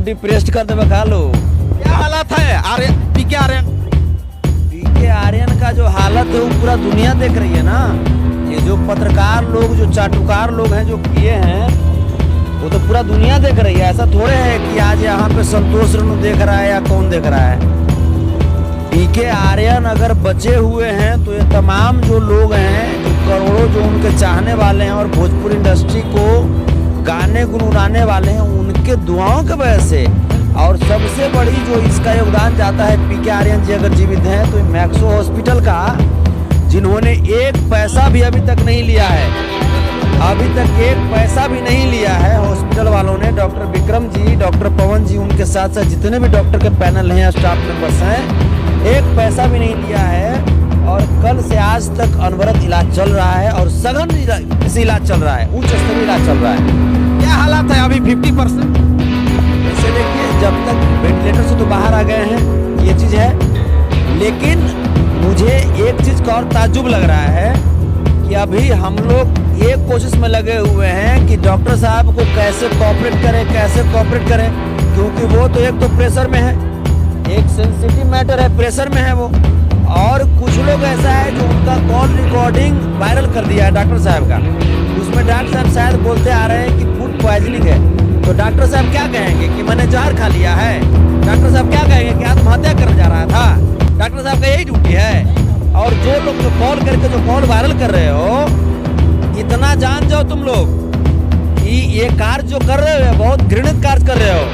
Depressed कर देवे खा लो। क्या हालत है पीके आर्यन? पीके आर्यन का जो हालत है वो पूरा दुनिया देख रही है ना। ये जो पत्रकार लोग, जो चाटुकार लोग हैं, जो किए हैं, वो तो पूरा दुनिया देख रही है। ऐसा थोड़े है कि आज यहाँ पे संतोष रेणु देख रहा है या कौन देख रहा है। पीके आर्यन अगर बचे हुए हैं तो ये तमाम जो लोग हैं, जो करोड़ों जो उनके चाहने वाले हैं और भोजपुरी इंडस्ट्री को गाने गुनगुनाने वाले हैं, उनके दुआओं की वजह से। और सबसे बड़ी जो इसका योगदान जाता है, पीके आर्यन जी अगर जीवित हैं तो मैक्सो हॉस्पिटल का, जिन्होंने एक पैसा भी अभी तक नहीं लिया है, अभी तक एक पैसा भी नहीं लिया है हॉस्पिटल वालों ने। डॉक्टर विक्रम जी, डॉक्टर पवन जी, उनके साथ साथ जितने भी डॉक्टर के पैनल हैं, स्टाफ मेंबर्स हैं, एक पैसा भी नहीं लिया है। और कल से आज तक अनवरत इलाज चल रहा है और सघन इलाज चल रहा है, उच्च स्तरीय इलाज चल रहा है। क्या हालत है अभी? 50%। वैसे देखिए, जब तक वेंटिलेटर से तो बाहर आ गए हैं, ये चीज़ है। लेकिन मुझे एक चीज़ का और ताज्जुब लग रहा है कि अभी हम लोग ये कोशिश में लगे हुए हैं कि डॉक्टर साहब को कैसे कोऑपरेट करें, क्योंकि वो तो एक तो प्रेशर में है, एक सेंसिटिव मैटर है, प्रेशर में है वो। और कुछ लोग ऐसा है जो उनका कॉल रिकॉर्डिंग वायरल कर दिया है डॉक्टर साहब का। उसमें डॉक्टर साहब शायद बोलते आ रहे हैं कि फूड पॉइजनिंग है। तो डॉक्टर साहब क्या कहेंगे कि मैंने जहर खा लिया है? डॉक्टर साहब क्या कहेंगे कि आत्महत्या करने जा रहा था? डॉक्टर साहब का यही ड्यूटी है। और जो लोग जो कॉल करके जो कॉल वायरल कर रहे हो, इतना जान जाओ तुम लोग कि ये कार्य जो कर रहे हो बहुत घृणित कार्य कर रहे हो।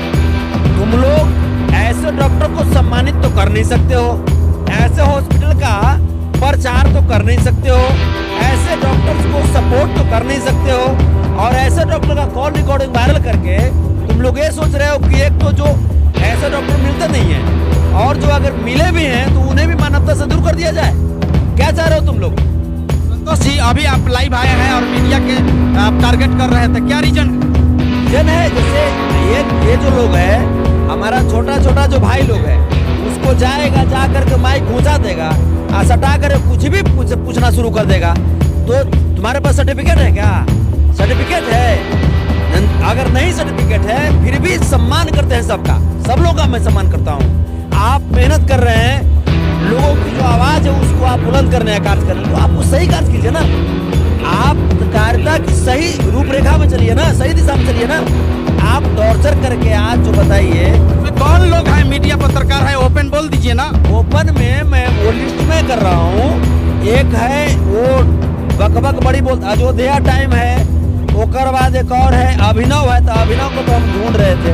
तुम लोग ऐसे डॉक्टर को सम्मानित तो कर नहीं सकते हो, ऐसे हॉस्पिटल का प्रचार तो कर नहीं सकते हो, ऐसे डॉक्टर्स को सपोर्ट तो कर नहीं सकते हो। और ऐसे डॉक्टर का कॉल रिकॉर्डिंग वायरल करके तुम लोग ये सोच रहे हो कि एक तो जो ऐसे डॉक्टर मिलते नहीं है, और जो अगर मिले भी हैं तो उन्हें भी मानवता से दूर कर दिया जाए। क्या चाह रहे हो तुम लोग? संतोष जी, अभी आप लाइव आए हैं और मीडिया के आप टारगेट कर रहे थे, क्या रीजन है? जैसे ये जो लोग है, हमारा छोटा जो भाई लोग है, उसको जाएगा, जा करके माइक घुसा देगा, सटा कर कुछ भी पूछना शुरू कर देगा। तो तुम्हारे पास सर्टिफिकेट है क्या? सर्टिफिकेट है? अगर नहीं सर्टिफिकेट है फिर भी सम्मान करते हैं सबका, सब लोगों का मैं सम्मान करता हूँ। आप मेहनत कर रहे हैं, लोगों की जो आवाज है उसको आप बुलंद करने का कार्य कर रहे हैं, तो आपको सही कार्य कीजिए ना। आप पत्रकारिता की सही रूपरेखा में चलिए ना, सही दिशा में चलिए ना। आप टॉर्चर करके आज जो बताइए कौन लोग हैं मीडिया पत्रकार है, ओपन बोल दीजिए ना। ओपन में मैं वो लिस्ट में कर रहा हूँ। एक है वो बकबक बड़ी बोल, अयोध्या टाइम है, ओकर बाद एक और है अभिनव है। तो अभिनव को तो हम ढूंढ रहे थे,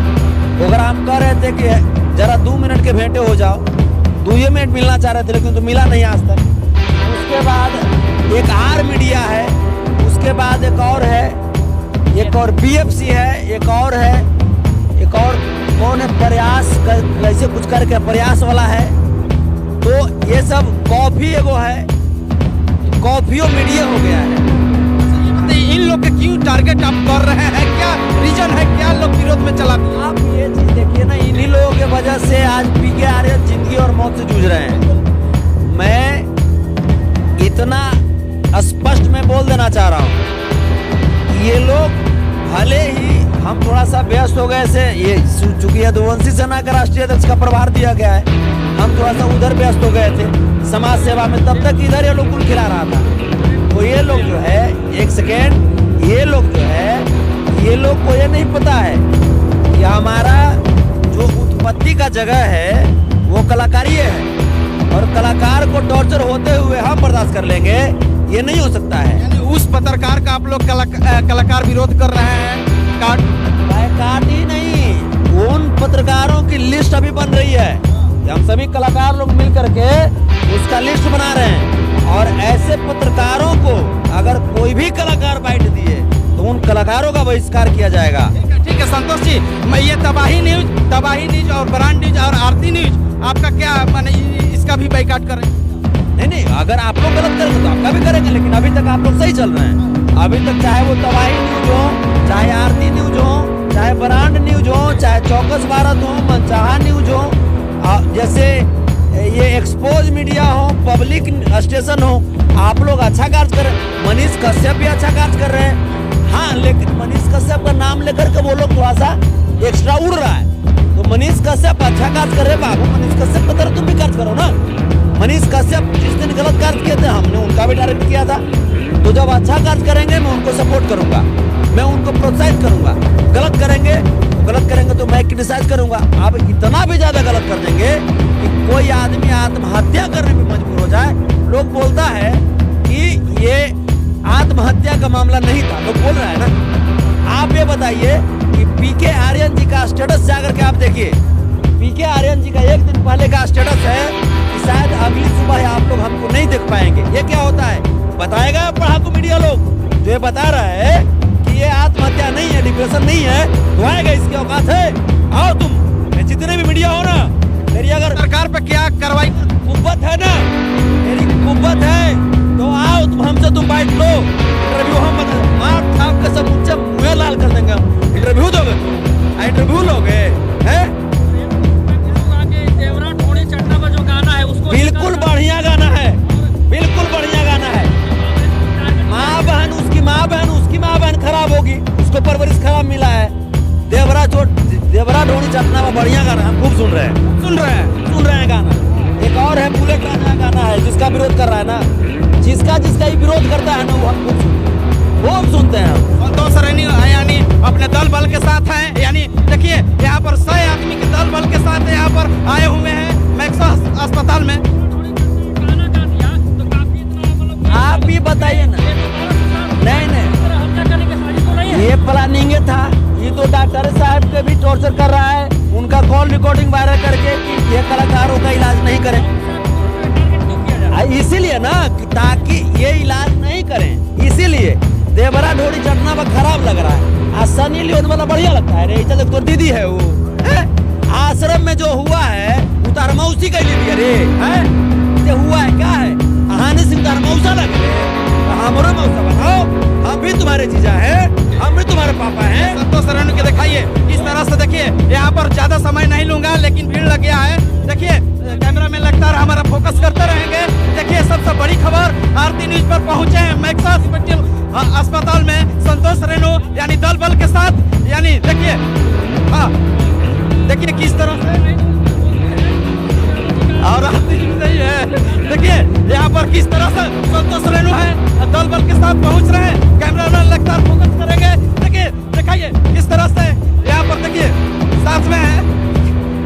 अगर हम कह रहे थे कि जरा 2 मिनट के भेंटे हो जाओ, 2 मिनट मिलना चाह रहे थे, लेकिन तो मिला नहीं आज तक। उसके बाद एक आर मीडिया है, उसके बाद एक और है, एक और BFC है, एक और है, एक और कौन है, प्रयास कैसे कुछ करके प्रयास वाला है। तो ये सब कॉफी एगो है, कॉफियो मीडिया हो गया है। इन लोग के क्यों टारगेट आप कर रहे हैं? क्या रीजन है? क्या लोग विरोध में चलाते हैं? आप ये चीज देखिए ना, इन्हीं लोगों के वजह से आज पीके आर्यन जिंदगी और मौत से जूझ रहे हैं। मैं इतना स्पष्ट में बोल देना चाह रहा हूँ, ये लोग भले ही हम थोड़ा सा व्यस्त हो गए से, ये चूंकि यदुवंशी सेना का राष्ट्रीय अध्यक्ष का प्रभार दिया गया है, हम थोड़ा सा उधर व्यस्त हो गए थे समाज सेवा में, तब तक इधर ये लोग कुल खिला रहा था। तो ये लोग जो है, एक सेकेंड, ये लोग जो है, ये लोग को ये नहीं पता है कि हमारा जो उत्पत्ति का जगह है वो कलाकारी है, और कलाकार को टॉर्चर होते हुए हम बर्दाश्त कर लेंगे, ये नहीं हो सकता है। यानी उस पत्रकार का आप लोग कलाकार विरोध कर रहे हैं? काट ही नहीं, उन पत्रकारों की लिस्ट अभी बन रही है। हम सभी कलाकार लोग मिल करके उसका लिस्ट बना रहे हैं, और ऐसे पत्रकारों को अगर कोई भी कलाकार बाइट दिए तो उन कलाकारों का बहिष्कार किया जाएगा। ठीक है संतोष जी, मैं ये तबाही न्यूज और ब्रांड न्यूज और आरती न्यूज, आपका क्या माने इसका भी बाइकाट करें? नहीं, अगर आप लोग गलत करेंगे तो आपका भी करेंगे, लेकिन अभी तक आप लोग सही चल रहे हैं। अभी तक चाहे वो तबाही न्यूज हो, चाहे आरती न्यूज हो, चाहे ब्रांड न्यूज हो, चाहे चौकस भारत हो, मनचाहा न्यूज हो, जैसे ये एक्सपोज मीडिया हो, पब्लिक स्टेशन हो, आप लोग अच्छा कार्य कर रहे हैं। मनीष कश्यप भी अच्छा कार्य कर रहे हैं। हाँ, लेकिन मनीष कश्यप का नाम लेकर के वो लोग थोड़ा सा एक्स्ट्रा उड़ रहा है। मनीष कश्यप अच्छा कार्य कर रहे बाबू, मनीष कश्यप की तरह तुम भी कार्य करो ना। मनीष कश्यप जिस दिन गलत कार्य किए थे हमने उनका भी डायरेक्ट किया था। तो जब अच्छा कार्य करेंगे मैं उनको सपोर्ट करूंगा, मैं उनको प्रोत्साहित करूंगा। गलत करेंगे तो मैं क्रिटिसाइज करूंगा। अब इतना भी ज्यादा गलत कर देंगे कि कोई आदमी आत्महत्या करने में मजबूर हो जाए। लोग बोलता है कि ये आत्महत्या का मामला नहीं था, लोग बोल रहा है ना। आप ये बताइए कि पीके आर्यन जी का स्टेटस जाकर के आप देखिए, पीके आर्यन जी का एक दिन पहले का स्टेटस है कि शायद अगली सुबह आप लोग हमको नहीं देख पाएंगे। ये क्या होता है बताएगा पढ़ाकू मीडिया लोग। तो ये बता रहा है कि ये आत्महत्या नहीं है, डिप्रेशन नहीं है, तो आएगा, इसकी औकात है। आओ तुम जितने भी मीडिया हो ना, मेरी अगर सरकार पे क्या कार्रवाई कुव्वत है ना, मेरी कुव्वत है, तो आओ तुम हमसे, तुम बाइट लो, इंटरव्यू हम मार छाप के सब मुझसे मुँह लाल कर देंगे हम। इंटरव्यू दोगे तुम, इंटरव्यू लोगे हैं? बिल्कुल बढ़िया गाना है, बिल्कुल बढ़िया गाना है। माँ बहन उसकी माँ बहन खराब होगी, उसको परवरिश खराब मिला है। देवरा ढोनी चटना में बढ़िया गाना हम खूब सुन रहे हैं गाना। एक और है बुलेट राजा का गाना है, जिसका विरोध कर रहा है ना, जिसका ही विरोध करता है ना, वो हम खूब सुनते हैं। संतोष रैनी यानी अपने दल बल के साथ हैं, यानी देखिए यहाँ पर 100 आदमी के दल बल के साथ यहाँ पर आए हुए हैं मैक्स अस्पताल में। आप भी बताइए ना। नहीं ये प्लानिंग था, ये तो डॉक्टर साहब के भी टॉर्चर कर रहा है, उनका कॉल रिकॉर्डिंग वायरल करके कि ये कलाकारों का इलाज नहीं करें, इसीलिए ना कि ताकि ये इलाज नहीं करें, इसीलिए देवरा ढोड़ी चटना में खराब लग रहा है। आज सनी लियोन वाला बढ़िया लगता है रे, चल तो दीदी है वो है? आश्रम में जो हुआ है उतार मौसी का लिए रे है, ये हुआ है क्या है? हानि सिंह उतार मौसा लग रहे, हमारे मौसा बनाओ, हम भी तुम्हारे जीजा हैं, हम भी तुम्हारे पापा हैं। संतोष रैनी के दिखाइए इस तरह से, देखिए यहाँ पर ज्यादा समय नहीं लूंगा, लेकिन भीड़ लग गया है। देखिए कैमरा में लगता है हमारा फोकस करते रहेंगे। देखिए सबसे बड़ी खबर आरती न्यूज पर पहुंचे हैं मैक्स अस्पताल में संतोष रेणु यानी दल बल के साथ, यानी देखिए हाँ देखिए किस तरह से, और आरती न्यूज नहीं है, देखिए यहाँ पर किस तरह से संतोष रेणु है दल बल के साथ पहुंच रहे हैं। कैमरा मैन लगता है फोकस करेंगे, देखिए दिखाइए किस तरह से यहाँ पर देखिए साथ में है,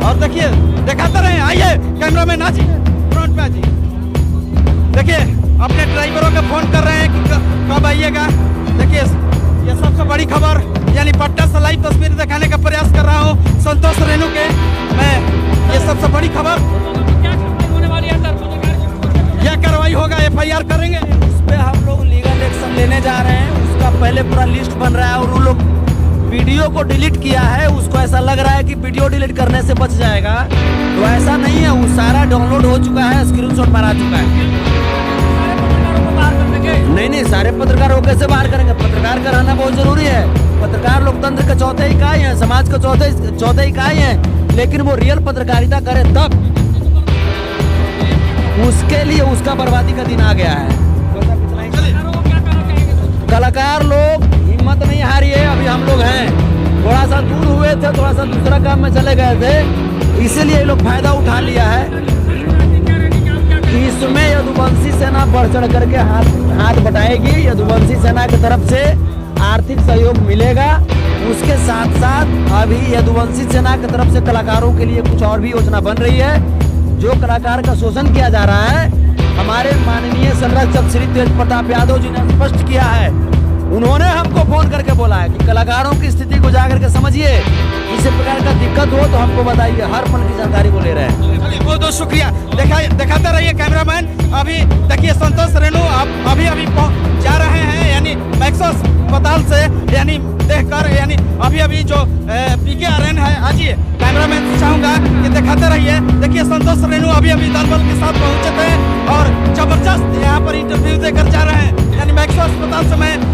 और देखिए दिखाते रहे। आइए कैमरामैन आ जाइए फ्रंट पे आ जाइए। देखिए अपने ड्राइवरों को फोन कर रहे हैं कि कब आइएगा। देखिए ये सबसे बड़ी खबर, यानी पटना से लाइव तस्वीर दिखाने का प्रयास कर रहा हूँ संतोष रेणु के मैं। ये सबसे बड़ी खबर, क्या कार्रवाई होगा, FIR करेंगे, उस पर हम लोग लीगल एक्शन लेने जा रहे हैं। उसका पहले पूरा लिस्ट बन रहा है, और वो लोग वीडियो को डिलीट किया है, उसको ऐसा लग रहा है कि वीडियो डिलीट करने से बच जाएगा, तो ऐसा नहीं है, वो सारा डाउनलोड हो चुका है, स्क्रीनशॉट बना चुका है। नहीं सारे पत्रकारों को कैसे बाहर करेंगे? पत्रकार का रहना बहुत जरूरी है। पत्रकार लोकतंत्र के चौथे इकाई है, समाज के चौथे इकाई है, लेकिन वो रियल पत्रकारिता करे तब, उसके लिए उसका बर्बादी का दिन आ गया है। कलाकार लोग हिम्मत नहीं हारिए, अभी हम लोग हैं, थोड़ा सा दूर हुए थे, थोड़ा सा दूसरा काम में चले गए थे, इसीलिए लोग फायदा उठा लिया है। इसमें यदुवंशी सेना बढ़ चढ़ करके हाथ बटाएगी, यदुवंशी सेना की तरफ से आर्थिक सहयोग मिलेगा। उसके साथ साथ अभी यदुवंशी सेना की तरफ से कलाकारों के लिए कुछ और भी योजना बन रही है। जो कलाकार का शोषण किया जा रहा है, हमारे माननीय संरक्षक श्री तेज प्रताप यादव जी ने स्पष्ट किया है। उन्होंने हमको फोन करके बोला है कि कलाकारों की स्थिति को जाकर के समझिए, किसी प्रकार का दिक्कत हो तो हमको बताइए, हर पल की जानकारी को ले रहे हैं। बहुत बहुत शुक्रिया, दिखाते रहिए कैमरामैन। अभी देखिए संतोष रेणु अभी जा रहे हैं, यानी मैक्स अस्पताल से, यानी देखकर, यानी अभी जो पीके आर्यन है, आइए कैमरामैन से चाहूंगा कि दिखाते रहिए। देखिए संतोष रेणु अभी दल बल के साथ पहुंचे थे और जबरदस्त यहाँ पर इंटरव्यू देकर जा रहे हैं, यानी मैक्स अस्पताल से मैं